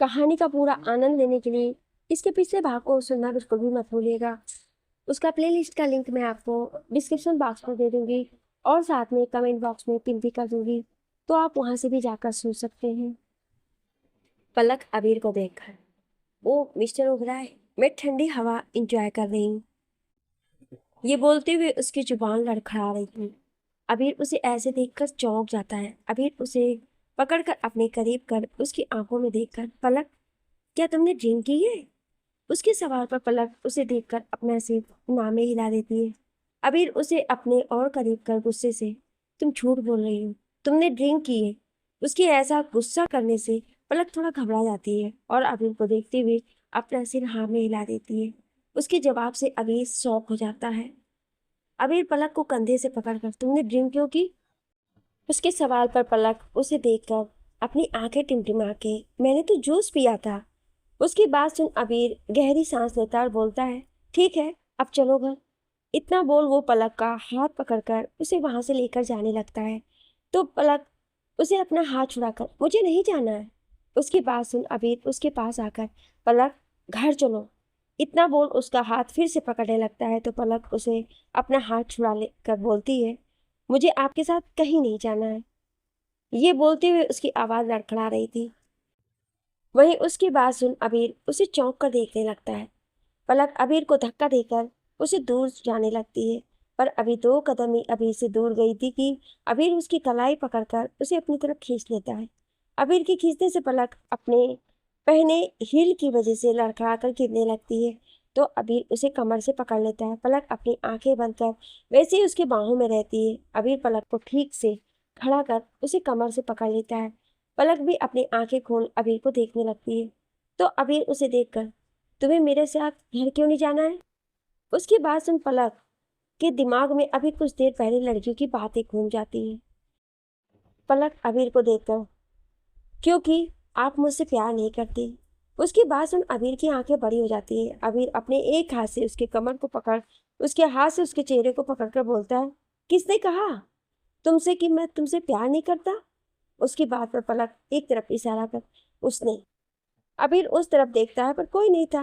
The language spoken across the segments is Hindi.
कहानी का पूरा आनंद लेने के लिए इसके पिछले भाग को सुनना बिल्कुल भी मत भूलिएगा। उसका प्लेलिस्ट का लिंक मैं आपको डिस्क्रिप्शन बॉक्स में दे दूंगी और साथ में कमेंट बॉक्स में पिन भी कर दूंगी, तो आप वहां से भी जाकर सुन सकते हैं। पलक अबीर को देखकर, ओ मिस्टर ओबराय, मैं ठंडी हवा इंजॉय कर रही हूँ, ये बोलते हुए उसकी जुबान लड़खड़ा रही थी। अबीर उसे ऐसे देखकर चौंक जाता है। अबीर उसे पकड़कर अपने करीब कर उसकी आंखों में देखकर, पलक क्या तुमने ड्रिंक की है? उसके सवाल पर पलक उसे देखकर अपना सिर नामे हिला देती है। अबीर उसे अपने और करीब कर गुस्से से, तुम झूठ बोल रही हो, तुमने ड्रिंक की है। उसके ऐसा गुस्सा करने से पलक थोड़ा घबरा जाती है और अबीर को देखते हुए अपना सिर हाँ में हिला देती है। उसके जवाब से अबीर शॉक हो जाता है। अबीर पलक को कंधे से पकड़कर, तुमने ड्रिंक क्यों की? उसके सवाल पर पलक उसे देखकर अपनी आंखें टिमटिमा के, मैंने तो जूस पिया था। उसकी बात सुन अबीर गहरी सांस लेता और बोलता है, ठीक है, अब चलो घर। इतना बोल वो पलक का हाथ पकड़कर उसे वहां से लेकर जाने लगता है, तो पलक उसे अपना हाथ छुड़ाकर, मुझे नहीं जाना है। उसकी बात सुन अबीर उसके पास आकर, पलक घर चलो। इतना बोल उसका हाथ फिर से पकड़ने लगता है, तो पलक उसे अपना हाथ छुड़ा लेकर बोलती है, मुझे आपके साथ कहीं नहीं जाना है। ये बोलते हुए उसकी आवाज लड़खड़ा रही थी। वहीं उसकी बात सुन अबीर उसे चौंक कर देखने लगता है। पलक अबीर को धक्का देकर उसे दूर जाने लगती है, पर अभी 2 कदम ही अबीर से दूर गई थी कि अबीर उसकी कलाई पकड़कर उसे अपनी तरफ खींच लेता है। अबीर के खींचने से पलक अपने पहने हील की वजह से लड़खड़ाकर गिरने लगती है, तो अबीर उसे कमर से पकड़ लेता है। पलक अपनी आंखें बंद कर वैसे ही उसके बाहों में रहती है। अबीर पलक को ठीक से खड़ा कर उसे कमर से पकड़ लेता है। पलक भी अपनी आंखें खोल अबीर को देखने लगती है, तो अबीर उसे देखकर, तुम्हें मेरे साथ घर क्यों नहीं जाना है? उसकी बात सुन पलक के दिमाग में अभी कुछ देर पहले लड़कियों की बातें घूम जाती हैं। पलक अबीर को देखकर, क्योंकि आप मुझसे प्यार नहीं करती। उसकी बात सुन अबीर की आंखें बड़ी हो जाती है। अबीर अपने एक हाथ से उसके कमर को पकड़ उसके हाथ से उसके चेहरे को पकड़कर बोलता है, किसने कहा तुमसे कि मैं तुमसे प्यार नहीं करता? उसकी बात पर पलक एक तरफ इशारा कर, उसने। अबीर उस तरफ देखता है पर कोई नहीं था।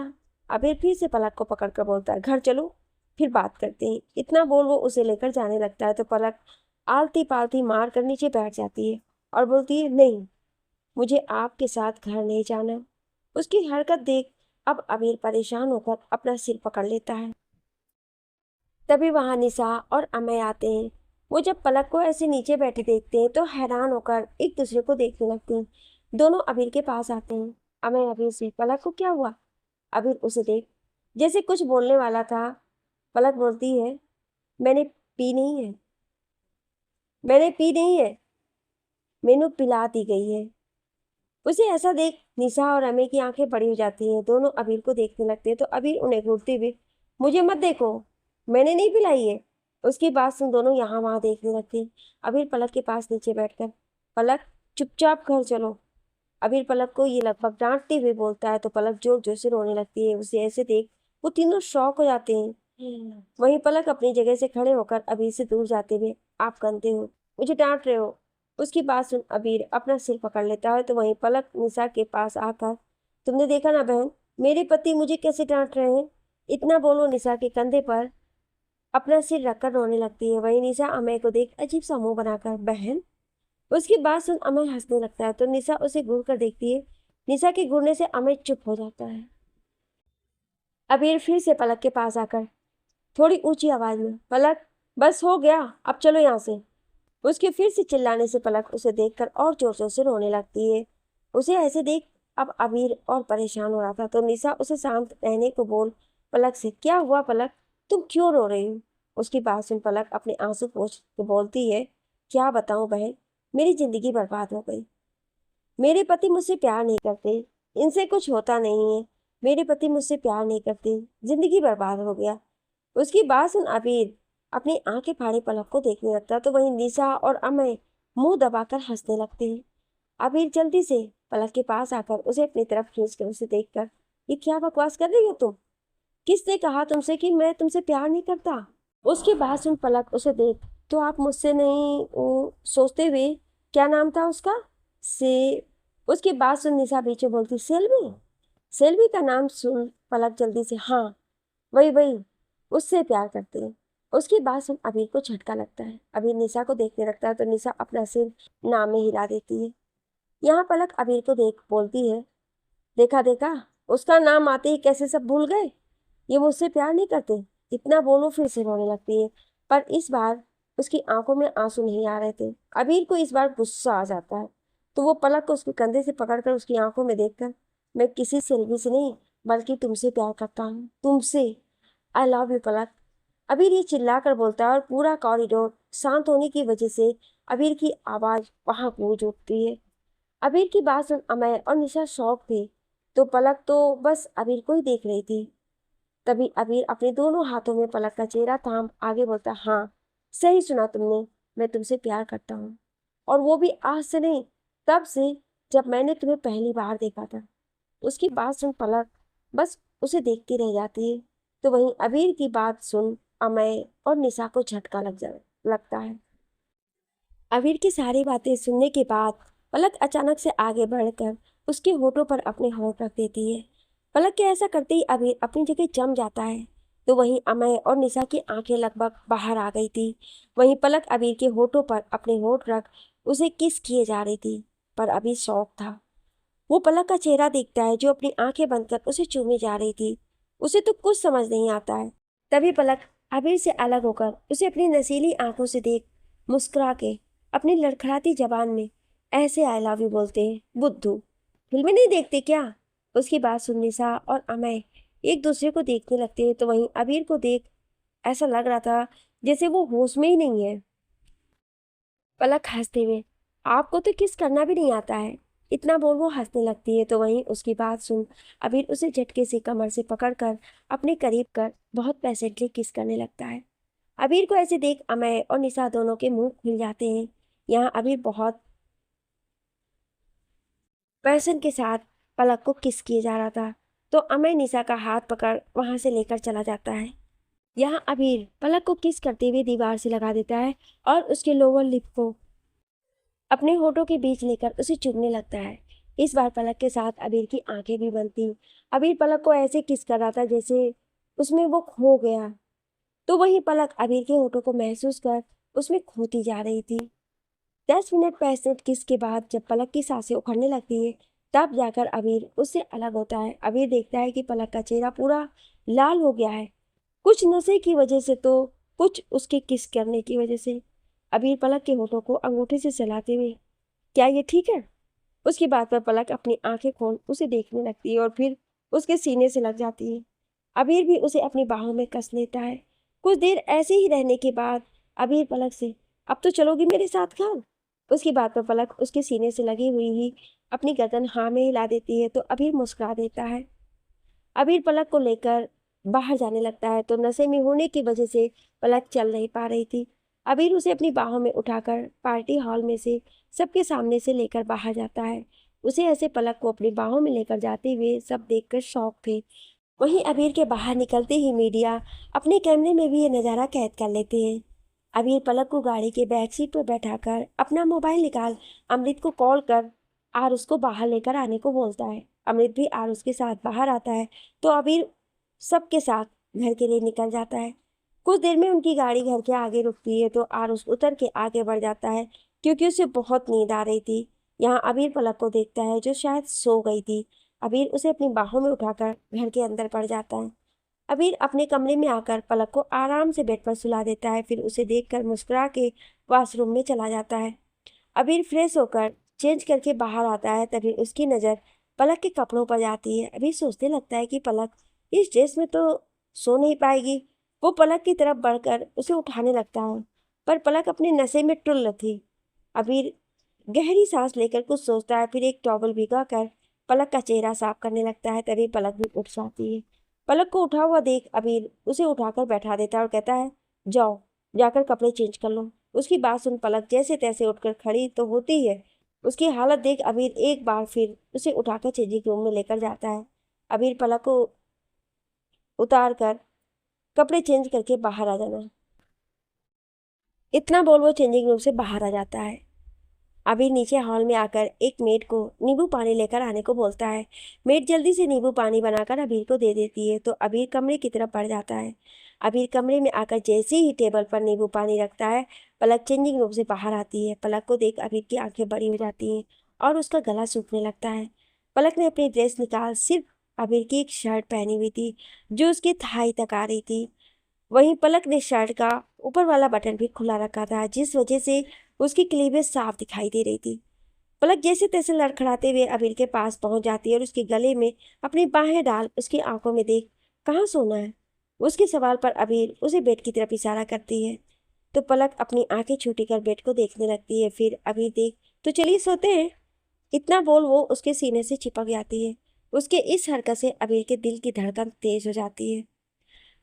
अबीर फिर से पलक को पकड़कर बोलता है, घर चलो, फिर बात करते हैं। इतना बोल वो उसे लेकर जाने लगता है, तो पलक आलती पालती मार कर नीचे बैठ जाती है और बोलती है, नहीं, मुझे आपके साथ घर नहीं जाना। उसकी हरकत देख अब अबीर परेशान होकर अपना सिर पकड़ लेता है। तभी वहां निशा और अमय आते हैं। वो जब पलक को ऐसे नीचे बैठे देखते हैं तो हैरान होकर एक दूसरे को देखने लगते हैं। दोनों अबीर के पास आते हैं। अमय अबीर से, पलक को क्या हुआ? अबीर उसे देख जैसे कुछ बोलने वाला था। पलक बोलती है, मैंने पी नहीं है, मैंने पी नहीं है, मैनू पिला दी गई है। उसे ऐसा देख निशा और अमय की आंखें बड़ी हो जाती हैं। दोनों अबीर को देखने लगते हैं, तो अबीर उन्हें घूरते हुए, मुझे मत देखो, मैंने नहीं पिलाई है। उसकी बात सुन दोनों यहाँ वहां देखने लगते हैं। अबीर पलक के पास नीचे बैठकर, पलक चुपचाप घर चलो। अबीर पलक को ये लगभग डांटते हुए बोलता है, तो पलक जोर जोर से रोने लगती है। उसे ऐसे देख वो तीनों शॉक हो जाते हैं। वहीं पलक अपनी जगह से खड़े होकर अबीर से दूर जाते हुए, आप गंदे हो, मुझे डांट रहे हो। उसकी बात सुन अबीर अपना सिर पकड़ लेता है, तो वहीं पलक निशा के पास आकर, तुमने देखा ना बहन, मेरे पति मुझे कैसे डांट रहे हैं। इतना बोलो निशा के कंधे पर अपना सिर रखकर रोने लगती है। वहीं निशा अमय को देख अजीब सा मुंह बनाकर, बहन। उसकी बात सुन अमय हंसने लगता है, तो निशा उसे घूर कर देखती है। निशा के घूरने से अमय चुप हो जाता है। अबीर फिर से पलक के पास आकर थोड़ी ऊंची आवाज में, पलक बस हो गया, अब चलो यहाँ से। उसके फिर से चिल्लाने से पलक उसे देखकर और जोर जोर से रोने लगती है। उसे ऐसे देख अब अबीर और परेशान हो रहा था, तो निशा उसे शांत रहने को बोल पलक से, क्या हुआ पलक, तुम क्यों रो रही हो? उसकी बात सुन पलक अपने आंसू पोंछ के बोलती है, क्या बताऊं बहन, मेरी जिंदगी बर्बाद हो गई। मेरे पति मुझसे प्यार नहीं करते, इनसे कुछ होता नहीं है। मेरे पति मुझसे प्यार नहीं करते, जिंदगी बर्बाद हो गया। उसकी बात सुन अबीर अपनी आंखें फाड़े पलक को देखने लगता, तो वहीं निशा और अमय मुंह दबाकर हंसने लगते हैं। अबीर जल्दी से पलक के पास आकर उसे अपनी तरफ खींचकर उसे देखकर, ये क्या बकवास कर रही हो तुम? किसने कहा तुमसे कि मैं तुमसे प्यार नहीं करता? उसकी बात सुन पलक उसे देख, तो आप मुझसे नहीं सोचते हुए, क्या नाम था उसका, से उसकी बात सुन निशा बीच में बोलती, सेल्वी? सेल्वी का नाम सुन पलक जल्दी से, हाँ वही वही, उससे प्यार करते हैं। उसकी बात सुन अबीर को झटका लगता है। अबीर निशा को देखने लगता है तो निशा अपना सिर नाम में हिला देती है। यहाँ पलक अबीर को देख बोलती है, देखा देखा, उसका नाम आते ही कैसे सब भूल गए। ये मुझसे प्यार नहीं करते। इतना बोलो फिर से रोने लगती है, पर इस बार उसकी आंखों में आंसू नहीं आ रहे थे। अबीर को इस बार गुस्सा आ जाता है, तो वो पलक को उसके कंधे से पकड़कर उसकी आंखों में देखकर, मैं किसी सेल्वी से नहीं बल्कि तुमसे प्यार करता हूँ, तुमसे। आई लव यू पलक। अबीर ये चिल्लाकर बोलता है और पूरा कॉरिडोर शांत होने की वजह से अबीर की आवाज वहां गूंज उठती है। अबीर की बात सुन अमय और निशा शौक थी, तो पलक तो बस अबीर को ही देख रही थी। तभी अबीर अपने दोनों हाथों में पलक का चेहरा थाम आगे बोलता, हाँ सही सुना तुमने, मैं तुमसे प्यार करता हूँ, और वो भी आज से नहीं, तब से जब मैंने तुम्हें पहली बार देखा था। उसकी बात सुन पलक बस उसे देखती रह जाती है। तो वहीं अबीर की बात सुन अमय और निशा को झटका लगता है। अबीर की सारी बातें सुनने के बाद पलक अचानक से आगे बढ़कर उसके होठों पर अपने होंठ रख देती है। पलक के ऐसा करते ही अबीर अपनी जगह जम जाता है। तो वहीं अमय और निशा की आंखें लगभग बाहर आ गई थी। वहीं पलक अबीर के होठों पर अपने होंठ रख उसे किस किए जा रही थी, पर अबीर शौक था। वो पलक का चेहरा देखता है जो अपनी आंखें बंद कर उसे चूमे जा रही थी। उसे तो कुछ समझ नहीं आता है। तभी पलक अबीर से अलग होकर उसे अपनी नशीली आंखों से देख मुस्कुरा के अपनी लड़खड़ाती जबान में ऐसे आई लव यू बोलते हैं, बुद्धू फिल्में नहीं देखते क्या? उसकी बात सुन निशा और अमय एक दूसरे को देखने लगते हैं। तो वहीं अबीर को देख ऐसा लग रहा था जैसे वो होश में ही नहीं है। पलक हंसते हुए, आपको तो किस करना भी नहीं आता है, इतना बोल वो हंसने लगती है। तो वहीं उसकी बात सुन अबीर उसे झटके से कमर से पकड़कर अपने करीब कर बहुत पैसेंटली किस करने लगता है। अबीर को ऐसे देख अमय और निशा दोनों के मुंह खुल जाते हैं। यहाँ अबीर बहुत पैशन के साथ पलक को किस किए जा रहा था, तो अमय निशा का हाथ पकड़ वहां से लेकर चला जाता है। यहाँ अबीर पलक को किस करते हुए दीवार से लगा देता है और उसके लोअर लिप को अपने होठों के बीच लेकर उसे चूमने लगता है। इस बार पलक के साथ अबीर की आंखें भी बंद थी। अबीर पलक को ऐसे किस कर रहा था जैसे उसमें वो खो गया। तो वही पलक अबीर के होठों को महसूस कर उसमें खोती जा रही थी। 10 मिनट पैंसठ किस के बाद जब पलक की सांसें उखड़ने लगती है, तब जाकर अबीर उससे अलग होता है। अबीर देखता है कि पलक का चेहरा पूरा लाल हो गया है, कुछ नशे की वजह से तो कुछ उसके किस करने की वजह से। अबीर पलक के होठों को अंगूठे से चलाते हुए, क्या ये ठीक है? उसकी बात पर पलक अपनी आंखें खोल उसे देखने लगती है और फिर उसके सीने से लग जाती है। अबीर भी उसे अपनी बाहों में कस लेता है। कुछ देर ऐसे ही रहने के बाद अबीर पलक से, अब तो चलोगी मेरे साथ खान? उसकी बात पर पलक उसके सीने से लगी हुई ही अपनी गर्दन हाँ में हिला देती है। तो अबीर मुस्कुरा देता है। अबीर पलक को लेकर बाहर जाने लगता है। तो नशे में होने की वजह से पलक चल नहीं पा रही थी। अबीर उसे अपनी बाहों में उठाकर पार्टी हॉल में से सबके सामने से लेकर बाहर जाता है। उसे ऐसे पलक को अपनी बाहों में लेकर जाते हुए सब देखकर शौक थे। वहीं अबीर के बाहर निकलते ही मीडिया अपने कैमरे में भी ये नज़ारा कैद कर लेते हैं। अबीर पलक को गाड़ी के बैक सीट पर बैठाकर अपना मोबाइल निकाल अमृत को कॉल कर और उसको बाहर लेकर आने को बोलता है। अमृत भी आरुष के साथ बाहर आता है। तो अबीर सबके साथ घर के लिए निकल जाता है। कुछ देर में उनकी गाड़ी घर के आगे रुकती है। तो आरुष उतर के आगे बढ़ जाता है क्योंकि उसे बहुत नींद आ रही थी। यहाँ अबीर पलक को देखता है जो शायद सो गई थी। अबीर उसे अपनी बाहों में उठाकर घर के अंदर पड़ जाता है। अबीर अपने कमरे में आकर पलक को आराम से बेड पर सुला देता है। फिर उसे देखकर मुस्कुरा के वॉशरूम में चला जाता है। अबीर फ्रेश होकर चेंज करके बाहर आता है। तभी उसकी नज़र पलक के कपड़ों पर जाती है। अबीर सोचने लगता है कि पलक इस ड्रेस में तो सो नहीं पाएगी। वो पलक की तरफ बढ़कर उसे उठाने लगता है, पर पलक अपने नशे में टुल्ल थी। अबीर गहरी सांस लेकर कुछ सोचता है, फिर एक टॉवल भिगा कर पलक का चेहरा साफ करने लगता है। तभी पलक भी उठ जाती है। पलक को उठा हुआ देख अबीर उसे उठाकर बैठा देता है और कहता है, जाओ जाकर कपड़े चेंज कर लो। उसकी बात सुन पलक जैसे तैसे उठकर खड़ी तो होती है। उसकी हालत देख अबीर एक बार फिर उसे उठाकर चेंजिंग रूम में लेकर जाता है। अबीर पलक को उतार कर कपड़े चेंज करके बाहर आ जाना, इतना बोल वो चेंजिंग रूम से बाहर आ जाता है। अबीर नीचे हॉल में आकर एक मेड को नींबू पानी लेकर आने को बोलता है। मेड जल्दी से नींबू पानी बनाकर अबीर को दे देती है तो अबीर कमरे की तरफ बढ़ जाता है। अबीर कमरे में आकर जैसे ही टेबल पर नींबू पानी रखता है, पलक चेंजिंग रूम से बाहर आती है। पलक को देख अबीर की आंखें बड़ी हो जाती हैं और उसका गला सूखने लगता है। पलक ने अपनी ड्रेस निकाल सिर्फ अबीर की एक शर्ट पहनी हुई थी जो उसकी थाई तक आ रही थी। वहीं पलक ने शर्ट का ऊपर वाला बटन भी खुला रखा था जिस वजह से उसकी क्लीवेज साफ दिखाई दे रही थी। पलक जैसे तैसे लड़खड़ाते हुए अबीर के पास पहुंच जाती है और उसके गले में अपनी बाहें डाल उसकी आंखों में देख कहाँ सोना है, उसके सवाल पर अबीर उसे बेड की तरफ इशारा करती है तो पलक अपनी आंखें छोटी कर बेड को देखने लगती है। फिर अबीर देख तो चलिए सोते हैं, इतना बोल वो उसके सीने से चिपक जाती है। उसके इस हरकत से अबीर के दिल की धड़कन तेज हो जाती है।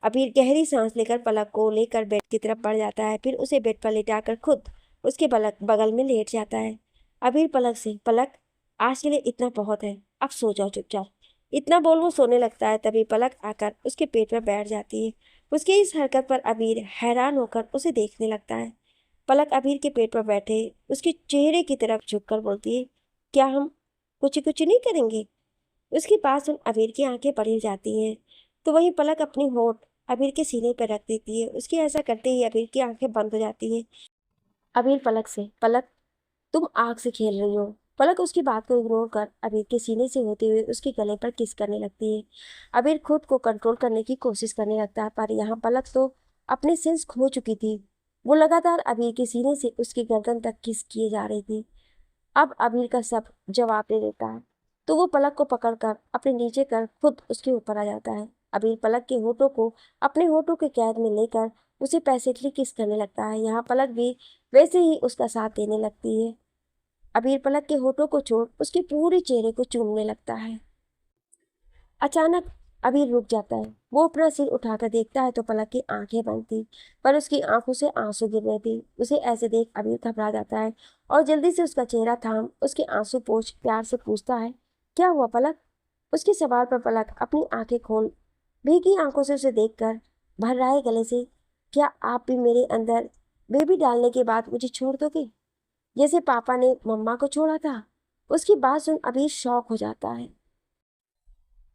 अबीर गहरी सांस लेकर पलक को लेकर बेड की तरफ बढ़ जाता है, फिर उसे बेड पर लेटाकर खुद उसके बगल में लेट जाता है। अबीर पलक से, पलक आज के लिए इतना बहुत है, अब सो जाओ चुपचाप, इतना बोल वो सोने लगता है। तभी पलक आकर उसके पेट पर बैठ जाती है। उसकी इस हरकत पर अबीर हैरान होकर उसे देखने लगता है। पलक अबीर के पेट पर बैठे उसके चेहरे की तरफ झुककर बोलती है, क्या हम कुछ कुछ नहीं करेंगे? उसकी बात सुन अबीर की आंखें बड़ी जाती हैं तो वहीं पलक अपनी होठ अबीर के सीने पर रख देती है। उसके ऐसा करते ही अबीर की आंखें बंद हो जाती हैं। अबीर पलक से, पलक तुम आग से खेल रही हो। पलक उसकी बात को इग्नोर कर अबीर के सीने से होते हुए उसके गले पर किस करने लगती है। अबीर खुद को कंट्रोल करने की कोशिश करने लगता है पर यहाँ पलक तो अपने सेंस खो चुकी थी। वो लगातार अबीर के सीने से उसकी गर्दन तक किस किए जा रही थी। अब अबीर का सब जवाब दे देता है तो वो पलक को पकड़कर अपने नीचे कर खुद उसके ऊपर आ जाता है। अबीर पलक के होठों को अपने होठों के कैद में लेकर उसे पैसेटली किस करने लगता है। यहाँ पलक भी वैसे ही उसका साथ देने लगती है। अबीर पलक के होठों को छोड़ उसके पूरे चेहरे को चूमने लगता है। अचानक अबीर रुक जाता है। वो अपना सिर उठाकर देखता है तो पलक की आंखें बंद थी पर उसकी आंखों से आंसू गिर रहे थे। उसे ऐसे देख अबीर घबरा जाता है और जल्दी से उसका चेहरा थाम उसके आंसू पोंछ प्यार से पूछता है, क्या हुआ पलक? उसके सवाल पर पलक अपनी आंखें खोल भीगी आंखों से उसे देखकर भर रहा है गले से, क्या आप भी मेरे अंदर बेबी डालने के बाद मुझे छोड़ दोगे जैसे पापा ने मम्मा को छोड़ा था? उसकी बात सुन अबीर शॉक हो जाता है।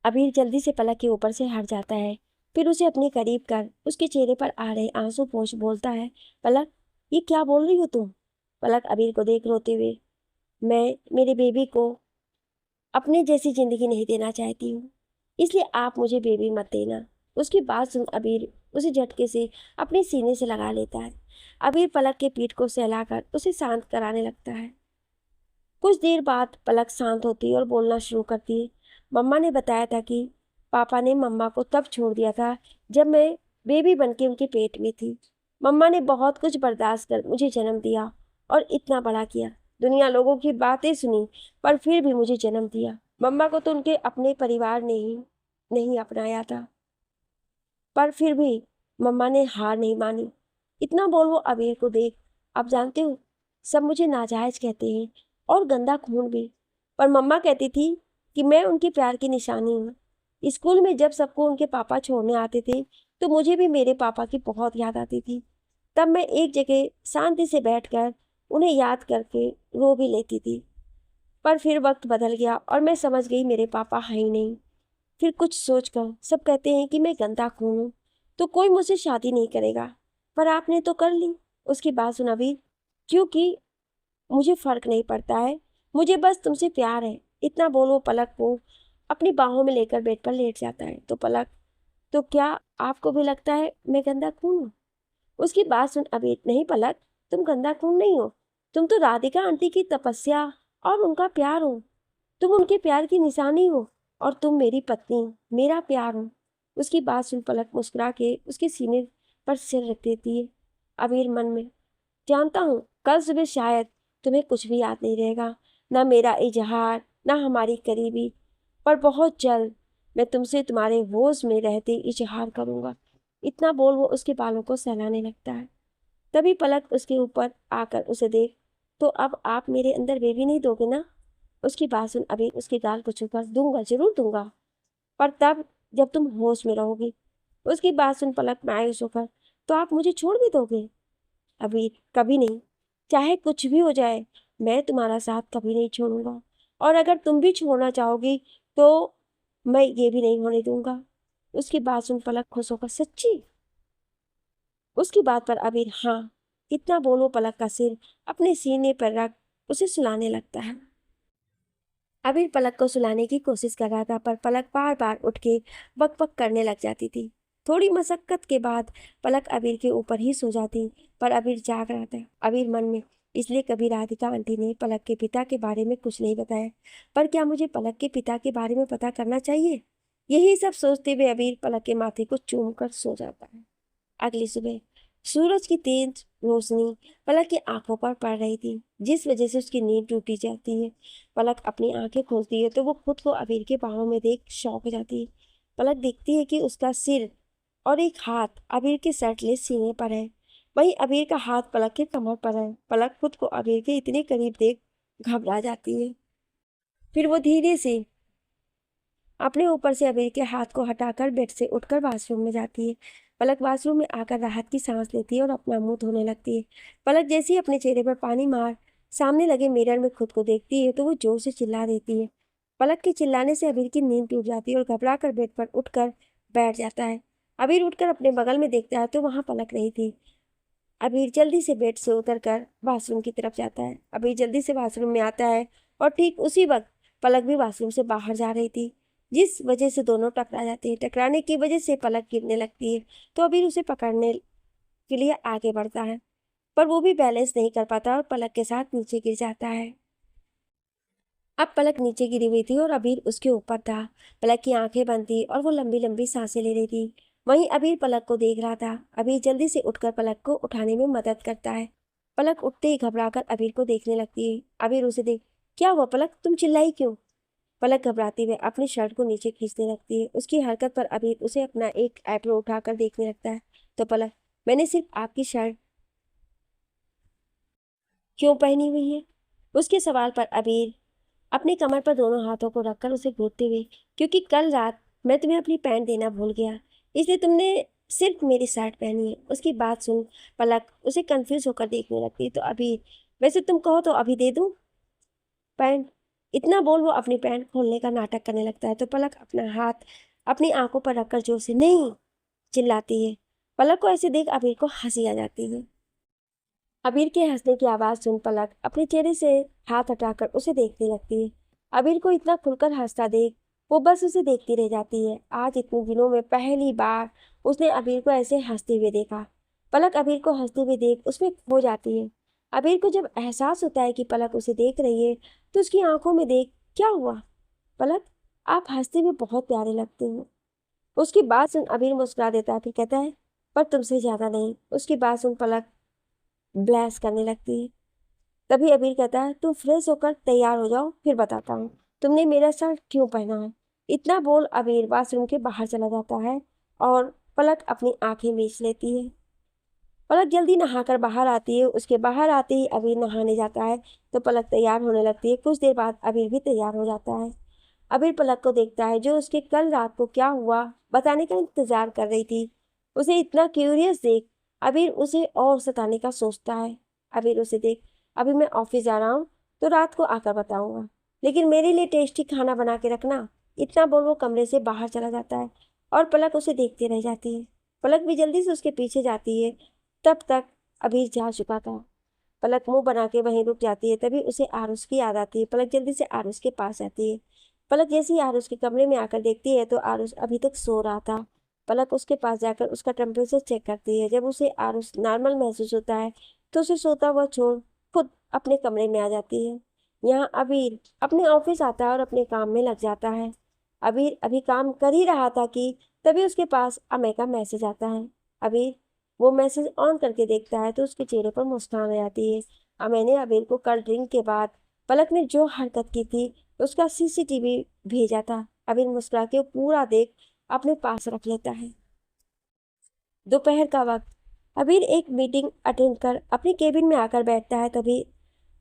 अबीर जल्दी से पलक के ऊपर से हट जाता है, फिर उसे अपने करीब कर उसके चेहरे पर आ रहे आंसू पोंछ बोलता है, पलक ये क्या बोल रही हो तुम? पलक अबीर को देख रोते हुए, मैं मेरे बेबी को अपने जैसी जिंदगी नहीं देना चाहती हूँ, इसलिए आप मुझे बेबी मत देना। उसकी बात सुन अबीर उसे झटके से अपने सीने से लगा लेता है। अबीर पलक के पीठ को सहलाकर उसे शांत कराने लगता है। कुछ देर बाद पलक शांत होती है और बोलना शुरू करती है। मम्मा ने बताया था कि पापा ने मम्मा को तब छोड़ दिया था जब मैं बेबी बन के उनके पेट में थी। मम्मा ने बहुत कुछ बर्दाश्त कर मुझे जन्म दिया और इतना बड़ा किया। दुनिया लोगों की बातें सुनी पर फिर भी मुझे जन्म दिया। मम्मा को तो उनके अपने परिवार ने ही नहीं अपनाया था पर फिर भी मम्मा ने हार नहीं मानी। इतना बोल वो अबीर को देख, अब जानते हो सब मुझे नाजायज कहते हैं और गंदा खून भी, पर मम्मा कहती थी कि मैं उनके प्यार की निशानी हूँ। स्कूल में जब सबको उनके पापा छोड़ने आते थे तो मुझे भी मेरे पापा की बहुत याद आती थी। तब मैं एक जगह शांति से बैठकर उन्हें याद करके रो भी लेती थी। पर फिर वक्त बदल गया और मैं समझ गई मेरे पापा हैं ही नहीं। फिर कुछ सोचकर सब कहते हैं कि मैं गंदा खून हूँ तो कोई मुझसे शादी नहीं करेगा, पर आपने तो कर ली। उसकी बात सुना भी, क्योंकि मुझे फर्क नहीं पड़ता है, मुझे बस तुमसे प्यार है। इतना बोलो पलक को अपनी बाहों में लेकर बेड पर लेट जाता है तो पलक, तो क्या आपको भी लगता है मैं गंदा खून हूँ? उसकी बात सुन अबीर, नहीं पलक, तुम गंदा खून नहीं हो, तुम तो राधिका आंटी की तपस्या और उनका प्यार हो। तुम उनके प्यार की निशानी हो और तुम मेरी पत्नी, मेरा प्यार हो। उसकी बात सुन पलक मुस्कुरा के उसके सीने पर सिर रख देती है। अबीर मन में, जानता हूँ कल सुबह शायद तुम्हें कुछ भी याद नहीं रहेगा, ना मेरा इजहार ना हमारी करीबी, पर बहुत जल्द मैं तुमसे तुम्हारे होश में रहते इजहार करूँगा। इतना बोल वो उसके बालों को सहलाने लगता है। तभी पलक उसके ऊपर आकर उसे देख, तो अब आप मेरे अंदर बेबी नहीं दोगे ना? उसकी बात सुन अबीर उसके गाल को छूकर, दूंगा जरूर दूंगा, पर तब जब तुम होश में रहोगी। उसकी बात सुन पलक मायूस होकर, तो आप मुझे छोड़ भी दोगे? अबीर, कभी नहीं, चाहे कुछ भी हो जाए, मैं तुम्हारा साथ कभी नहीं छोड़ूंगा, और अगर तुम भी छोड़ना चाहोगी तो मैं ये भी नहीं होने दूंगा। उसकी बात सुन पलक खुश होकर, सच्ची? उसकी बात पर अबीर हाँ इतना बोलो पलक का सिर अपने सीने पर रख उसे सुलाने लगता है। अबीर पलक को सुलाने की कोशिश कर रहा था, पर पलक बार बार उठ के बक बक करने लग जाती थी। थोड़ी मशक्कत के बाद पलक अबीर के ऊपर ही सो जाती, पर अबीर जाग रहा था। अबीर मन में, इसलिए कभी राधिका आंटी ने पलक के पिता के बारे में कुछ नहीं बताया, पर क्या मुझे पलक के पिता के बारे में पता करना चाहिए? यही सब सोचते हुए अबीर पलक के माथे को चूम कर सो जाता है। अगली सुबह सूरज की तेज रोशनी पलक की आंखों पर पड़ रही थी, जिस वजह से उसकी नींद टूटी जाती है। पलक अपनी आंखें खोलती है तो वो खुद को अबीर के बाहों में देख शौक हो जाती है। पलक देखती है कि उसका सिर और एक हाथ अबीर के शर्टलेस सीने पर है, वहीं अबीर का हाथ पलक के कमर पर है। पलक खुद को अबीर के इतने करीब देख घबरा जाती है। फिर वो धीरे से अपने ऊपर से अबीर के हाथ को हटाकर बेड से उठकर वॉशरूम में जाती है। पलक वॉशरूम में आकर राहत की सांस लेती है और अपना मुंह धोने लगती है। पलक जैसे ही अपने चेहरे पर पानी मार सामने लगे मिरर में खुद को देखती है तो वो जोर से चिल्ला देती है। पलक के चिल्लाने से अबीर की नींद टूट जाती है और घबरा कर बेड पर उठकर बैठ जाता है। अबीर उठकर अपने बगल में देखता है तो वहां पलक नहीं थी। अबीर जल्दी से बेड से उतरकर वॉशरूम की तरफ जाता है। अबीर जल्दी से वॉशरूम में आता है और ठीक उसी वक्त पलक भी वॉशरूम से बाहर जा रही थी, जिस वजह से दोनों टकरा जाते हैं। टकराने की वजह से पलक गिरने लगती है तो अबीर उसे पकड़ने के लिए आगे बढ़ता है, पर वो भी बैलेंस नहीं कर पाता और पलक के साथ नीचे गिर जाता है। अब पलक नीचे गिरी हुई थी और अबीर उसके ऊपर था। पलक की आंखें बंद थी और वो लंबी लंबी सांसें ले रही थी। वहीं अबीर पलक को देख रहा था। अबीर जल्दी से उठकर पलक को उठाने में मदद करता है। पलक उठते ही घबराकर अबीर को देखने लगती है। अबीर उसे देख, क्या हुआ पलक, तुम चिल्लाई क्यों? पलक घबराती हुए अपनी शर्ट को नीचे खींचने लगती है। उसकी हरकत पर अबीर उसे अपना एक आईब्रो उठाकर देखने लगता है। तो पलक, मैंने सिर्फ आपकी शर्ट क्यों पहनी हुई है? उसके सवाल पर अबीर अपनी कमर पर दोनों हाथों को रखकर उसे घूरते हुए, क्योंकि कल रात मैं तुम्हें अपनी पैंट देना भूल गया, इसलिए तुमने सिर्फ मेरी शर्ट पहनी है। उसकी बात सुन पलक उसे कंफ्यूज होकर देखने लगती है। तो अभी, वैसे तुम कहो तो अभी दे दूं पैंट? इतना बोल वो अपनी पैंट खोलने का नाटक करने लगता है। तो पलक अपना हाथ अपनी आंखों पर रखकर जोर से नहीं चिल्लाती है। पलक को ऐसे देख अबीर को हंसी आ जाती है। अबीर के हंसने की आवाज सुन पलक अपने चेहरे से हाथ हटाकर उसे देखने लगती है। अबीर को इतना खुलकर हंसता देख वो बस उसे देखती रह जाती है। आज इतने दिनों में पहली बार उसने अबीर को ऐसे हंसते हुए देखा। पलक अबीर को हंसते हुए देख उसमें खो जाती है। अबीर को जब एहसास होता है कि पलक उसे देख रही है तो उसकी आंखों में देख, क्या हुआ पलक, आप हंसते हुए बहुत प्यारे लगते हो। उसकी बात सुन अबीर मुस्कुरा देता है, फिर कहता है, पर तुमसे ज्यादा नहीं। उसकी बात सुन पलक ब्लैस करने लगती है। तभी अबीर कहता है, तुम फ्रेश होकर तैयार हो जाओ, फिर बताता हूँ तुमने मेरा शर्ट क्यों पहना है। इतना बोल अबीर बाथरूम के बाहर चला जाता है और पलक अपनी आंखें मीच लेती है। पलक जल्दी नहाकर बाहर आती है। उसके बाहर आते ही अबीर नहाने जाता है तो पलक तैयार होने लगती है। कुछ देर बाद अबीर भी तैयार हो जाता है। अबीर पलक को देखता है जो उसके कल रात को क्या हुआ बताने का इंतजार कर रही थी। उसे इतना क्यूरियस देख अबीर उसे और सताने का सोचता है। अबीर उसे देख, अभी मैं ऑफिस जा रहा हूँ तो रात को आकर बताऊंगा, लेकिन मेरे लिए टेस्टी खाना बना के रखना। इतना बोल वो कमरे से बाहर चला जाता है और पलक उसे देखती रह जाती है। पलक भी जल्दी से उसके पीछे जाती है। तब तक अबीर जा चुका था। पलक मुंह बना के वहीं रुक जाती है। तभी उसे आरुष की याद आती है। पलक जल्दी से आरुष के पास जाती है। पलक जैसे ही आरुष के कमरे में आकर देखती है तो आरुष अभी तक सो रहा था। पलक उसके पास जाकर उसका टेम्परेचर चेक करती है। जब उसे आरुष नॉर्मल महसूस होता है तो उसे सोता हुआ छोड़ खुद अपने कमरे में आ जाती है। यहाँ अबीर अपने ऑफिस आता है और अपने काम में लग जाता है। अबीर अभी काम कर ही रहा था कि तभी उसके पास अमय का मैसेज आता है। अबीर वो मैसेज ऑन करके देखता है तो उसके चेहरे पर मुस्कान आ जाती है। मैंने अबीर को कल ड्रिंक के बाद पलक ने जो हरकत की थी उसका सीसीटीवी भेजा था। अबीर मुस्कुरा के पूरा देख अपने पास रख लेता है। दोपहर का वक्त अबीर एक मीटिंग अटेंड कर अपने केबिन में आकर बैठता है। तभी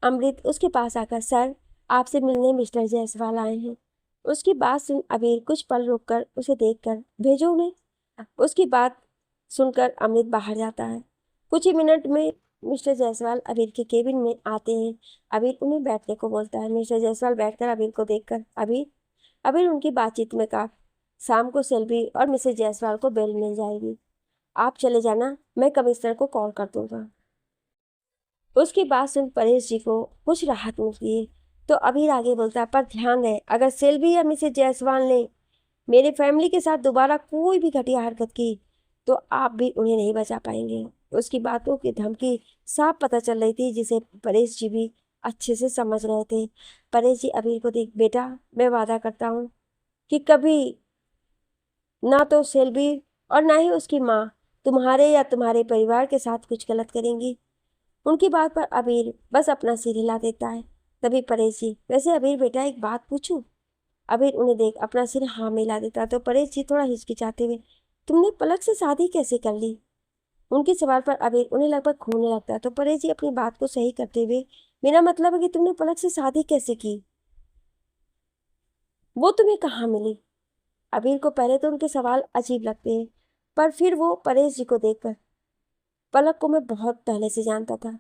अमृत उसके पास आकर, सर आपसे मिलने मिस्टर जायसवाल आए हैं। उसकी बात सुन अबीर कुछ पल रुककर उसे देखकर, भेजो उन्हें। उसकी बात सुनकर अमृत बाहर जाता है। कुछ ही मिनट में मिस्टर जायसवाल अबीर के केबिन में आते हैं। अबीर उन्हें बैठने को बोलता है। मिस्टर जायसवाल बैठकर अबीर को देखकर अबीर अबीर उनकी बातचीत में कहा, शाम को सेल्वी और मिसेज जायसवाल को बेल मिल जाएगी। आप चले जाना, मैं कमिश्नर को कॉल कर दूंगा। उसकी बात सुन परेश जी को कुछ राहत मिलती है। तो अबीर आगे बोलता है, पर ध्यान रहे, अगर सेल्वी या मिसेज जायसवाल ने मेरे फैमिली के साथ दोबारा कोई भी घटिया हरकत की तो आप भी उन्हें नहीं बचा पाएंगे। उसकी बातों की धमकी साफ पता चल रही थी, जिसे परेश जी भी अच्छे से समझ रहे थे। परेश जी अबीर को देख, बेटा मैं वादा करता हूँ कि कभी ना तो सेल्वी और ना ही उसकी माँ तुम्हारे या तुम्हारे परिवार के साथ कुछ गलत करेंगी। उनकी बात पर अबीर बस अपना सिर हिला देता है। तभी परेश जी, वैसे अबीर बेटा एक बात पूछूं? अबीर उन्हें देख अपना सिर हाँ मिला देता। तो परेश जी थोड़ा हिचकिचाते हुए, तुमने पलक से शादी कैसे कर ली? उनके सवाल पर अबीर उन्हें लगभग घूरने लगता है। तो परेश जी अपनी बात को सही करते हुए, मेरा मतलब है कि तुमने पलक से शादी कैसे की? वो तुम्हें कहाँ मिली? अबीर को पहले तो उनके सवाल अजीब लगते हैं, पर फिर वो परेश जी को देखकर, पलक को मैं बहुत पहले से जानता था।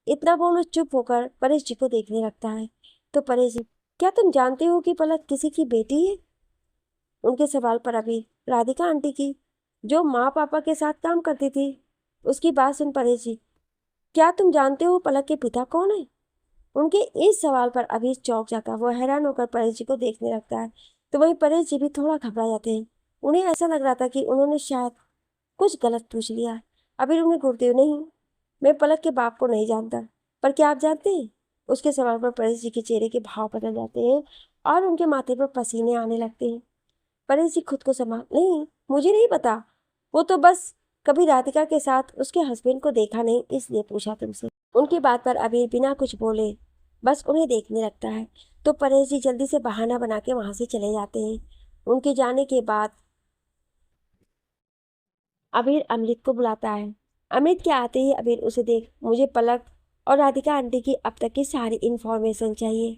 इतना बोलो चुप होकर परेश जी को देखने लगता है। तो परेश जी, क्या तुम जानते हो कि पलक किसी की बेटी है? उनके सवाल पर अभी, राधिका आंटी की, जो माँ पापा के साथ काम करती थी। उसकी बात सुन परेश जी, क्या तुम जानते हो पलक के पिता कौन है? उनके इस सवाल पर अभी चौंक जाता है। वो हैरान होकर परेश जी को देखने लगता है। तो वहीं परेश जी भी थोड़ा घबरा जाते हैं। उन्हें ऐसा लग रहा था कि उन्होंने शायद कुछ गलत पूछ लिया। अभी उन्हें घूरते हुए, नहीं, मैं पलक के बाप को नहीं जानता। पर क्या आप जानते हैं? उसके सवाल पर परेश जी के चेहरे के भाव बदल जाते हैं और उनके माथे पर पसीने आने लगते हैं। परेश जी खुद को संभाल, नहीं, मुझे नहीं पता। वो तो बस कभी राधिका के साथ उसके हस्बैंड को देखा नहीं, इसलिए पूछा तुमसे। उनकी बात पर अबीर बिना कुछ बोले बस उन्हें देखने लगता है। तो परेश जी जल्दी से बहाना बना के वहां से चले जाते हैं। उनके जाने के बाद अबीर अमृत को बुलाता है। अमृत के आते ही अबीर उसे देख, मुझे पलक और राधिका आंटी की अब तक की सारी इंफॉर्मेशन चाहिए।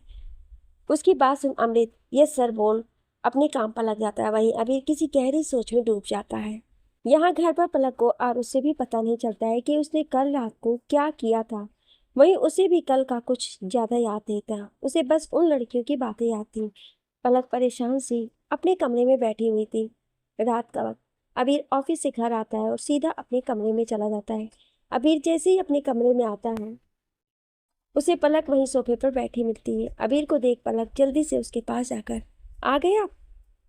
उसकी बात सुन अमृत यस सर बोल अपने काम पर लग जाता है। वहीं अबीर किसी गहरी सोच में डूब जाता है। यहाँ घर पर पलक को और उससे भी पता नहीं चलता है कि उसने कल रात को क्या किया था। वहीं उसे भी कल का कुछ ज्यादा याद नहीं था। उसे बस उन लड़कियों की बातें याद थी। पलक परेशान सी अपने कमरे में बैठी हुई थी। रात का वक्त। अबीर ऑफिस से घर आता है और सीधा अपने कमरे में चला जाता है। अबीर जैसे ही अपने कमरे में आता है उसे पलक वहीं सोफे पर बैठी मिलती है। अबीर को देख पलक जल्दी से उसके पास जाकर, आ गए आप?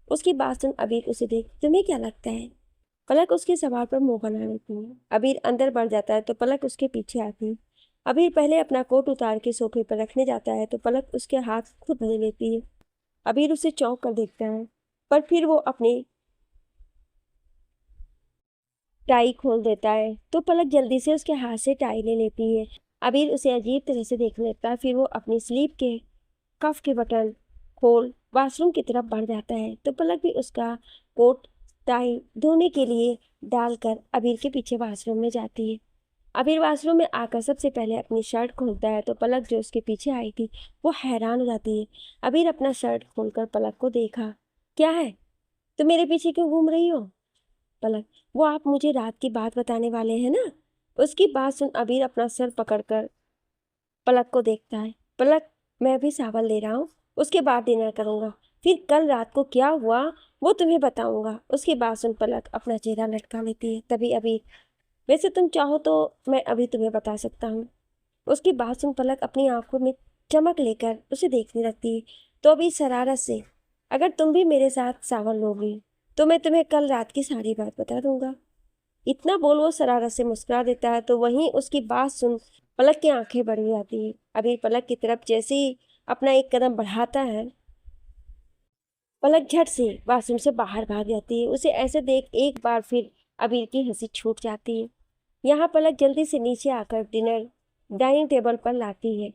उसकी बात सुन अबीर उसे देख, तुम्हें क्या लगता है? पलक उसके सवाल पर मुंह बना लेती है। अबीर अंदर बढ़ जाता है तो पलक उसके पीछे आती है। अबीर पहले अपना कोट उतार के सोफे पर रखने जाता है तो पलक उसके हाथ खुद ले लेती है। अबीर उसे चौंक कर देखता है, पर फिर वो अपनी टाई खोल देता है तो पलक जल्दी से उसके हाथ से टाई ले लेती है। अबीर उसे अजीब तरह से देखने लगता है। फिर वो अपनी स्लीव के कफ के बटन खोल वॉशरूम की तरफ बढ़ जाता है तो पलक भी उसका कोट टाई धोने के लिए डालकर अबीर के पीछे वॉशरूम में जाती है। अबीर वॉशरूम में आकर सबसे पहले अपनी शर्ट खोलता है तो पलक जो उसके पीछे आई थी वो हैरान हो जाती है। अबीर अपना शर्ट खोलकर पलक को देखा, क्या है, तुम मेरे पीछे क्यों घूम रही हो? पलक, वो आप मुझे रात की बात बताने वाले हैं ना? उसकी बात सुन अबीर अपना सर पकड़कर पलक को देखता है। पलक, मैं अभी सावन ले रहा हूँ, उसके बाद डिनर करूंगा, फिर कल रात को क्या हुआ वो तुम्हें बताऊंगा। उसकी बात सुन पलक अपना चेहरा लटका लेती है। तभी अबीर, वैसे तुम चाहो तो मैं अभी तुम्हें बता सकता हूँ। उसकी बात सुन पलक अपनी आंखों में चमक लेकर उसे देखने लगती है। तो अभी शरारत से, अगर तुम भी मेरे साथ सावन लोगी तो मैं तुम्हें कल रात की सारी बात बता दूंगा। इतना बोल वो शरारत से मुस्कुरा देता है। तो वहीं उसकी बात सुन पलक की आंखें बड़ी जाती है। अभी पलक की तरफ जैसे ही अपना एक कदम बढ़ाता है पलक झट से बाथरूम से बाहर भाग जाती है। उसे ऐसे देख एक बार फिर अबीर की हंसी छूट जाती है। यहाँ पलक जल्दी से नीचे आकर डिनर डाइनिंग टेबल पर लाती है।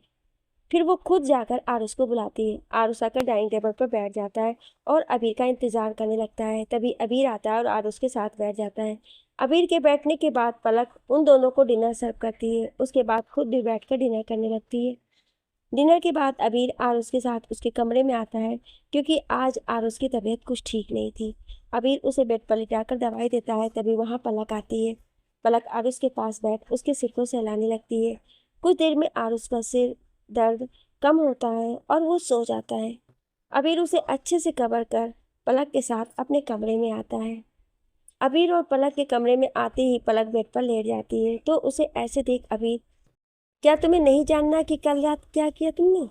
फिर वो खुद जाकर आरुष को बुलाती है। आरुष आकर डाइनिंग टेबल पर बैठ जाता है और अबीर का इंतजार करने लगता है। तभी अबीर आता है और आरुष के साथ बैठ जाता है। अबीर के बैठने के बाद पलक उन दोनों को डिनर सर्व करती है। उसके बाद खुद भी बैठकर डिनर करने लगती है। डिनर के बाद अबीर आरुष के साथ उसके कमरे में आता है क्योंकि आज आरुष की तबीयत कुछ ठीक नहीं थी। अबीर उसे बेड पर लिटाकर दवाई देता है। तभी वहाँ पलक आती है। पलक आरुष के पास बैठ उसके सिर को सहलाने लगती है। कुछ देर में आरुष का सिर दर्द कम होता है और वो सो जाता है। अबीर उसे अच्छे से कवर कर पलक के साथ अपने कमरे में आता है। अबीर और पलक के कमरे में आते ही पलक बेड पर लेट जाती है तो उसे ऐसे देख अबीर, क्या तुम्हें नहीं जानना कि कल रात क्या किया तुमने?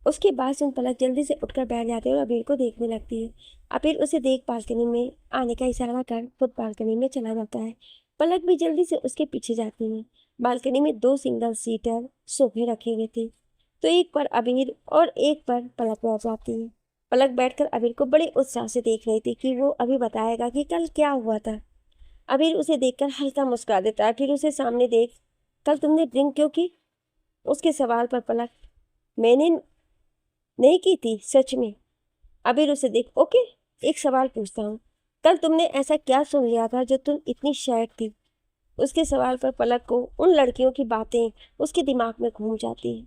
उसकी बात सुन पलक जल्दी से उठकर बैठ जाती है और अबीर को देखने लगती है। अबीर उसे देख बालकनी में आने का इशारा कर खुद बालकनी में चला जाता है। पलक भी जल्दी से उसके पीछे जाती है। बालकनी में 2 सिंगल सीटर सोफे रखे हुए थे, तो एक पर अबीर और एक पर पलक बैठ जाती है। पलक बैठकर अबीर को बड़े उत्साह से देख रही थी कि वो अभी बताएगा कि कल क्या हुआ था। अबीर उसे देखकर हल्का मुस्कुरा देता है। फिर उसे सामने देख, कल तुमने ड्रिंक क्यों की? उसके सवाल पर पलक, मैंने नहीं की थी सच में। अबीर उसे देख, ओके, एक सवाल पूछता हूँ, कल तुमने ऐसा क्या सुन लिया था जो तुम इतनी शायक थी? उसके सवाल पर पलक को उन लड़कियों की बातें उसके दिमाग में घूम जाती है।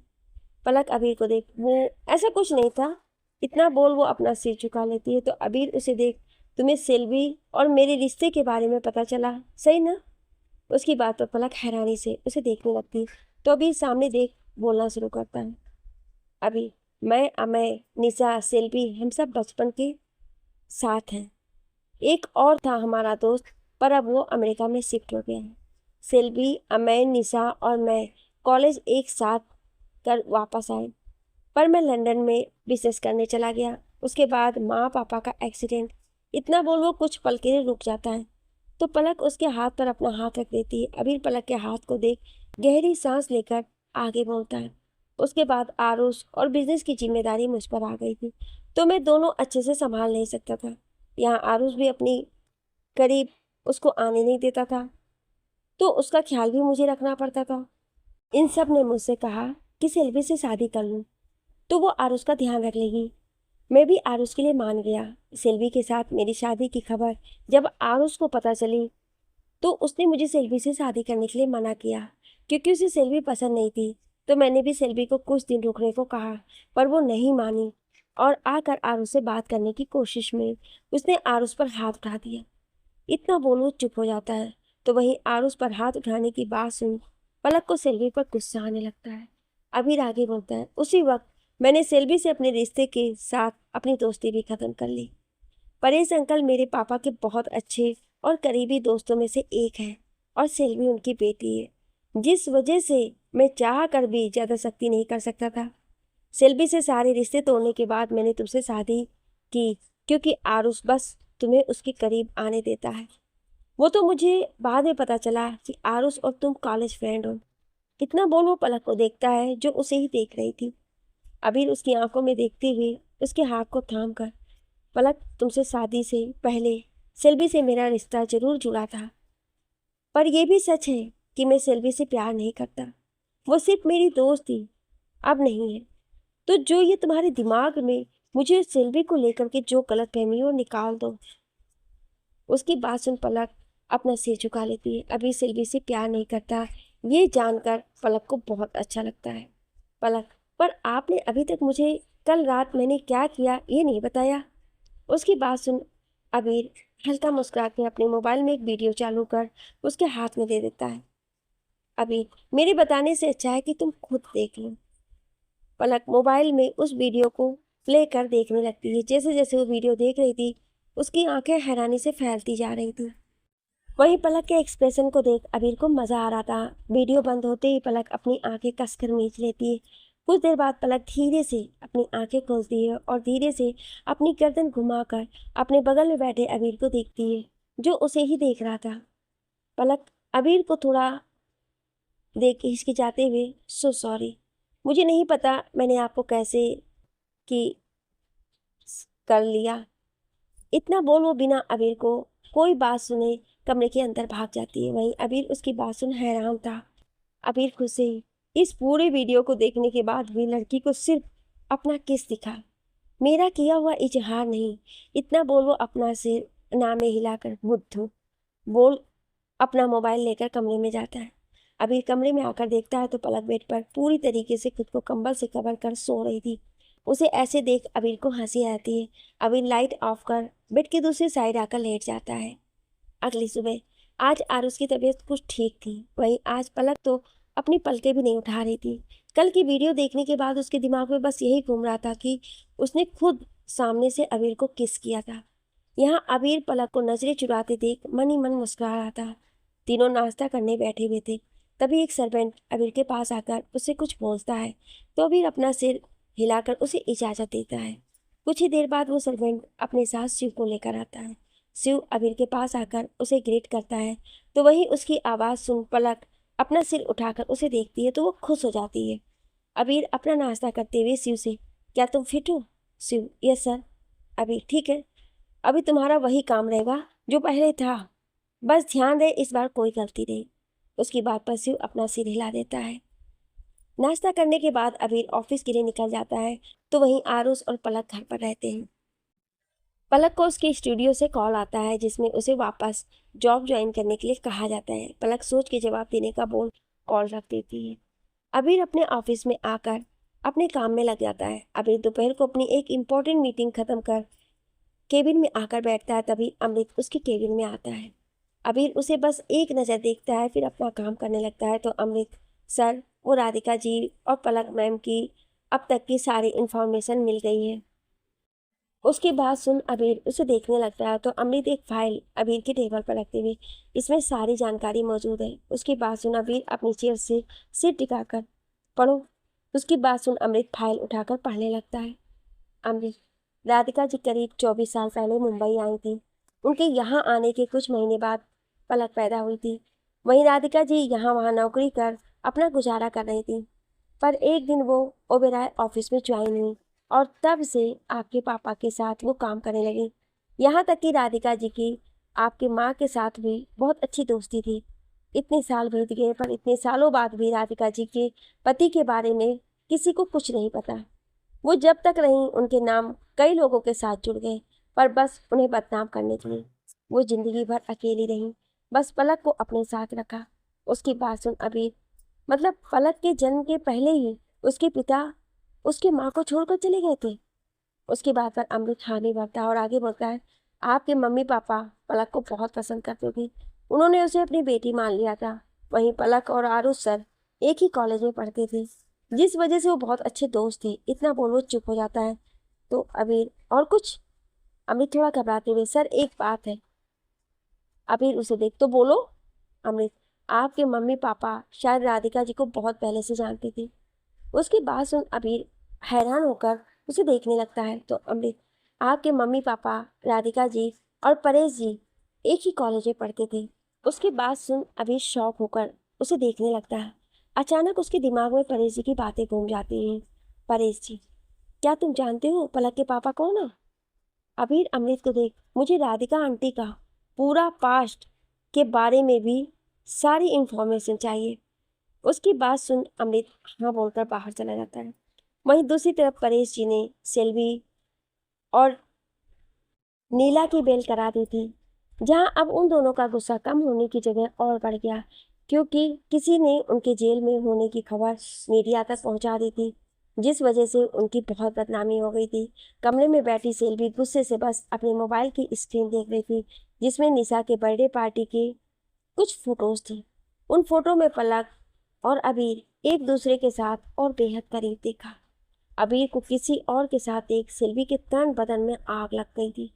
पलक अबीर को देख, वो ऐसा कुछ नहीं था, इतना बोल वो अपना सिर झुका लेती है। तो अबीर उसे देख, तुम्हें सेल्वी और मेरे रिश्ते के बारे में पता चला, सही ना? उसकी बात पर पलक हैरानी से उसे देखने लगती है। तो अबीर सामने देख बोलना शुरू करता है। अभी मैं, अमय, निशा, सेल्वी, हम सब बचपन के साथ हैं। एक और था हमारा दोस्त, पर अब वो अमेरिका में शिफ्ट हो गया है। सेल्वी, अमय, निशा और मैं कॉलेज एक साथ कर वापस आए, पर मैं लंदन में बिजनेस करने चला गया। उसके बाद माँ पापा का एक्सीडेंट, इतना बोल वो कुछ पल के लिए रुक जाता है। तो पलक उसके हाथ पर अपना हाथ रख देती है। अबीर पलक के हाथ को देख गहरी सांस लेकर आगे बोलता है, उसके बाद आरुष और बिजनेस की जिम्मेदारी मुझ पर आ गई थी, तो मैं दोनों अच्छे से संभाल नहीं सकता था। यहाँ आरुष भी अपनी करीब उसको आने नहीं देता था, तो उसका ख्याल भी मुझे रखना पड़ता था। इन सब ने मुझसे कहा कि सेल्वी से शादी कर लूँ तो वो आरुष का ध्यान रख लेगी। मैं भी आरुष के लिए मान गया। सेल्वी के साथ मेरी शादी की खबर जब आरुष को पता चली तो उसने मुझे सेल्वी से शादी करने के लिए मना किया, क्योंकि उसे सेल्वी पसंद नहीं थी। तो मैंने भी सेल्वी को कुछ दिन रुकने को कहा, पर वो नहीं मानी और आकर आरुष से बात करने की कोशिश में उसने आरुष पर हाथ उठा दिया। इतना बोल वो चुप हो जाता है। तो वहीं आरुष पर हाथ उठाने की बात सुन पलक को सेल्वी पर गुस्सा आने लगता है। अबीर आगे बोलता है, उसी वक्त मैंने सेल्वी से अपने रिश्ते के साथ अपनी दोस्ती भी खत्म कर ली। परेश अंकल मेरे पापा के बहुत अच्छे और करीबी दोस्तों में से एक है और सेल्वी उनकी बेटी है, जिस वजह से मैं चाह कर भी ज़्यादा सख्ती नहीं कर सकता था। सेल्वी से सारे रिश्ते तोड़ने के बाद मैंने तुमसे शादी की, क्योंकि आरुष बस तुम्हें उसके करीब आने देता है। वो तो मुझे बाद में पता चला कि आरुष और तुम कॉलेज फ्रेंड हो। इतना बोल वो पलक को देखता है जो उसे ही देख रही थी। अबीर उसकी आंखों में देखते हुए उसके हाथ को थाम कर, पलक, तुमसे शादी से पहले सेल्वी से मेरा रिश्ता जरूर जुड़ा था, पर यह भी सच है कि मैं सेल्वी से प्यार नहीं करता। वो सिर्फ मेरी दोस्त थी, अब नहीं है। तो जो ये तुम्हारे दिमाग में मुझे सेल्वी को लेकर के जो गलतफहमी हो, निकाल दो। उसकी बात सुन पलक अपना सिर झुका लेती है। अभी सेल्वी से प्यार नहीं करता, ये जानकर पलक को बहुत अच्छा लगता है। पलक, पर आपने अभी तक मुझे कल रात मैंने क्या किया ये नहीं बताया। उसकी बात सुन अबीर हल्का मुस्कुरा के अपने मोबाइल में एक वीडियो चालू कर उसके हाथ में दे देता है। अबीर, मेरे बताने से अच्छा है कि तुम खुद देख लो। पलक मोबाइल में उस वीडियो को प्ले कर देखने लगती है। जैसे जैसे वो वीडियो देख रही थी उसकी आंखें हैरानी से फैलती जा रही थी। वहीं पलक के एक्सप्रेशन को देख अबीर को मजा आ रहा था। वीडियो बंद होते ही पलक अपनी आंखें कसकर मींच लेती है। कुछ देर बाद पलक धीरे से अपनी आंखें खोलती है और धीरे से अपनी गर्दन घुमाकर अपने बगल में बैठे अबीर को देखती है, जो उसे ही देख रहा था। पलक अबीर को थोड़ा देख हिचकिचाते हुए, सो सॉरी, मुझे नहीं पता मैंने आपको कैसे कि कर लिया। इतना बोल वो बिना अबीर को कोई बात सुने कमरे के अंदर भाग जाती है। वहीं अबीर उसकी बात सुन हैरान था। अबीर खुद से इस पूरे वीडियो को देखने के बाद भी लड़की को सिर्फ अपना किस दिखा, मेरा किया हुआ इजहार नहीं। इतना बोल वो अपना सिर नामे हिलाकर बुद्धू बोल अपना मोबाइल लेकर कमरे में जाता है। अबीर कमरे में आकर देखता है तो पलक बेड पर पूरी तरीके से खुद को कंबल से कवर कर सो रही थी। उसे ऐसे देख अबीर को हंसी आती है। अबीर लाइट ऑफ कर बेड के दूसरी साइड आकर लेट जाता है। अगली सुबह आज आरुष की तबीयत कुछ ठीक थी, वहीं आज पलक तो अपनी पलकें भी नहीं उठा रही थी। कल की वीडियो देखने के बाद उसके दिमाग में बस यही घूम रहा था कि उसने खुद सामने से अबीर को किस किया था। यहाँ अबीर पलक को नजरें चुराते देख मन ही मन मुस्कुरा रहा था। तीनों नाश्ता करने बैठे हुए थे। तभी एक सर्वेंट अबीर के पास आकर उससे कुछ बोलता है तो अबीर अपना सिर हिलाकर उसे इजाजत देता है। कुछ ही देर बाद वो सर्वेंट अपने साथ शिव को लेकर आता है। शिव अबीर के पास आकर उसे ग्रीट करता है तो वहीं उसकी आवाज़ सुन पलक अपना सिर उठाकर उसे देखती है तो वो खुश हो जाती है। अबीर अपना नाश्ता करते हुए शिव से, क्या तुम फिट हो? Shiv, yes sir. अबीर, ठीक है, अभी तुम्हारा वही काम रहेगा जो पहले था, बस ध्यान रहे इस बार कोई गलती नहीं। उसकी बात पर शिव अपना सिर हिला देता है। नाश्ता करने के बाद अबीर ऑफिस के लिए निकल जाता है तो वहीं आरुष और पलक घर पर रहते हैं। पलक को उसके स्टूडियो से कॉल आता है जिसमें उसे वापस जॉब ज्वाइन करने के लिए कहा जाता है। पलक सोच के जवाब देने का बोल कॉल रख देती है। अबीर अपने ऑफिस में आकर अपने काम में लग जाता है। अबीर दोपहर को अपनी एक इम्पोर्टेंट मीटिंग खत्म कर केबिन में आकर बैठता है। तभी अमृत उसके केबिन में आता है। अबीर उसे बस एक नज़र देखता है फिर अपना काम करने लगता है तो अमृत, सर वो राधिका जी और पलक मैम की अब तक की सारी इन्फॉर्मेशन मिल गई है। उसकी बात सुन अबीर उसे देखने लगता है तो अमृत एक फाइल अबीर के टेबल पर रखते हुए, इसमें सारी जानकारी मौजूद है। उसकी बात सुन अबीर अपनी चेयर से सिर टिकाकर, पढ़ो। उसकी बात सुन अमृत फाइल उठाकर पढ़ने लगता है। अमृत, राधिका जी करीब 24 साल पहले मुंबई आई थी। उनके यहाँ आने के कुछ महीने बाद पलक पैदा हुई थी। वहीं राधिका जी यहाँ वहाँ नौकरी कर अपना गुजारा कर रही थी। पर एक दिन वो ओबेरॉय ऑफिस में ज्वाइन हुई और तब से आपके पापा के साथ वो काम करने लगी। यहाँ तक कि राधिका जी की आपकी माँ के साथ भी बहुत अच्छी दोस्ती थी। इतने साल बीत गए पर इतने सालों बाद भी राधिका जी के पति के बारे में किसी को कुछ नहीं पता। वो जब तक रहीं उनके नाम कई लोगों के साथ जुड़ गए पर बस उन्हें बदनाम करने के लिए। वो जिंदगी भर अकेली रहीं, बस पलक को अपने साथ रखा। उसकी बात सुन अभी, मतलब पलक के जन्म के पहले ही उसके पिता उसकी माँ को छोड़कर चले गए थे। उसकी बात पर अमृत हामी भरता है और आगे बोलता है, आपके मम्मी पापा पलक को बहुत पसंद करते थे। उन्होंने उसे अपनी बेटी मान लिया था। वहीं पलक और आरुष सर एक ही कॉलेज में पढ़ते थे जिस वजह से वो बहुत अच्छे दोस्त थे। इतना बोल वो चुप हो जाता है तो अबीर, और कुछ? अमृत थोड़ा घबराते हुए, सर एक बात है। अबीर उसे देख, तो बोलो। अमृत, आपके मम्मी पापा शायद राधिका जी को बहुत पहले से जानते थे। उसकी बात सुन अबीर हैरान होकर उसे देखने लगता है तो अमृत, आपके मम्मी पापा राधिका जी और परेश जी एक ही कॉलेज में पढ़ते थे। उसकी बात सुन अबीर शॉक होकर उसे देखने लगता है। अचानक उसके दिमाग में परेश जी की बातें घूम जाती हैं। परेश जी, क्या तुम जानते हो पलक के पापा कौन है? अबीर अमृत को देख, मुझे राधिका आंटी का पूरा पास्ट के बारे में भी सारी इंफॉर्मेशन चाहिए। उसकी बात सुन अमृत हाँ बोलकर बाहर चला जाता है। वहीं दूसरी तरफ परेश जी ने सेल्वी और नीला की बेल करा दी थी, जहां अब उन दोनों का गुस्सा कम होने की जगह और बढ़ गया क्योंकि किसी ने उनके जेल में होने की खबर मीडिया तक पहुंचा दी थी, जिस वजह से उनकी बहुत बदनामी हो गई थी। कमरे में बैठी सेल्वी गुस्से से बस अपने मोबाइल की स्क्रीन देख रही थी जिसमें निशा के बर्थडे पार्टी के कुछ फोटोज थे। उन फोटो में पलक और अबीर एक दूसरे के साथ और बेहद करीब देखा। अबीर को किसी और के साथ देख सेल्वी के तन बदन में आग लग गई थी।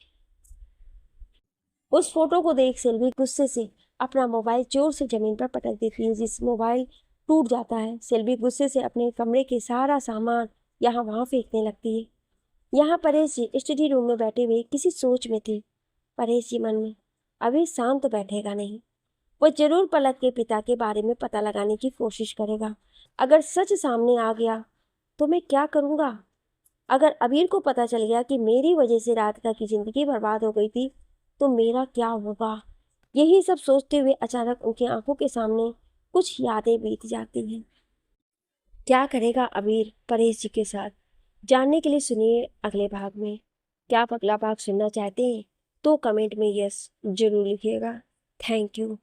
उस फोटो को देख सेल्वी गुस्से से अपना मोबाइल जोर से जमीन पर पटक देती है जिस मोबाइल टूट जाता है। सेल्वी गुस्से से अपने कमरे के सारा सामान यहाँ वहाँ फेंकने लगती है। यहाँ परेश जी स्टडी रूम में बैठे हुए किसी सोच में थे। परेश जी मन में, अभी शांत बैठेगा नहीं, वो जरूर पलक के पिता के बारे में पता लगाने की कोशिश करेगा। अगर सच सामने आ गया तो मैं क्या करूँगा? अगर अबीर को पता चल गया कि मेरी वजह से राधिका की जिंदगी बर्बाद हो गई थी तो मेरा क्या होगा? यही सब सोचते हुए अचानक उनकी आंखों के सामने कुछ यादें बीत जाती हैं। क्या करेगा अबीर परेश जी के साथ, जानने के लिए सुनिए अगले भाग में। क्या आप अगला भाग सुनना चाहते हैं तो कमेंट में यस जरूर लिखिएगा। Thank you.